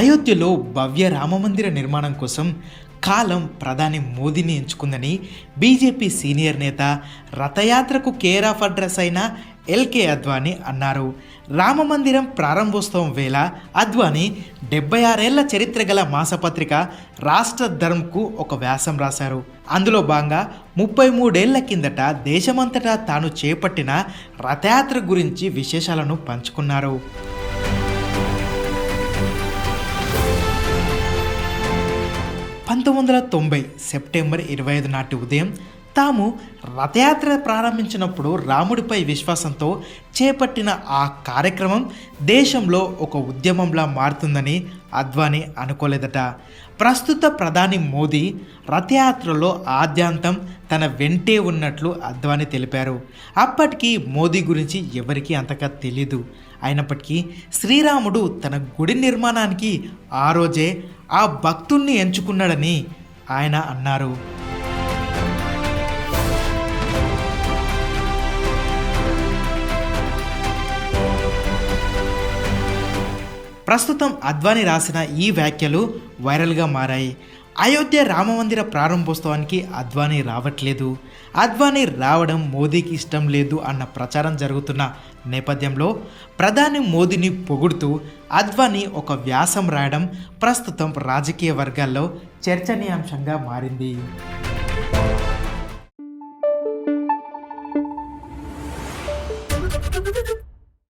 అయోధ్యలో భవ్య రామమందిర నిర్మాణం కోసం కాలం ప్రధాని మోదీని ఎంచుకుందని బీజేపీ సీనియర్ నేత, రథయాత్రకు కేర్ ఆఫ్ అడ్రస్ అయిన ఎల్కే అద్వానీ అన్నారు. రామమందిరం ప్రారంభోత్సవం వేళ అద్వానీ 76 ఏళ్ల చరిత్ర గల మాసపత్రిక రాష్ట్ర ధర్మ్కు ఒక వ్యాసం రాశారు. అందులో భాగంగా 33 ఏళ్ల కిందట దేశమంతటా తాను చేపట్టిన రథయాత్ర గురించి విశేషాలను పంచుకున్నారు. 1990 సెప్టెంబర్ 25 నాటి ఉదయం తాము రథయాత్ర ప్రారంభించినప్పుడు రాముడిపై విశ్వాసంతో చేపట్టిన ఆ కార్యక్రమం దేశంలో ఒక ఉద్యమంలా మారుతుందని అద్వానీ అనుకోలేదట. ప్రస్తుత ప్రధాని మోదీ రథయాత్రలో ఆద్యాంతం తన వెంటే ఉన్నట్లు అద్వానీ తెలిపారు. అప్పటికి మోదీ గురించి ఎవరికీ అంతగా తెలీదు. అయినప్పటికీ శ్రీరాముడు తన గుడి నిర్మాణానికి ఆ రోజే ఆ భక్తుణ్ణి ఎంచుకున్నాడని ఆయన అన్నారు. ప్రస్తుతం అద్వానీ రాసిన ఈ వ్యాఖ్యలు వైరల్గా మారాయి. అయోధ్య రామమందిర ప్రారంభోత్సవానికి అద్వానీ రావట్లేదు, అద్వానీ రావడం మోదీకి ఇష్టం లేదు అన్న ప్రచారం జరుగుతున్న నేపథ్యంలో ప్రధాని మోదీని పొగుడుతూ అద్వానీ ఒక వ్యాసం రాయడం ప్రస్తుతం రాజకీయ వర్గాల్లో చర్చనీయాంశంగా మారింది.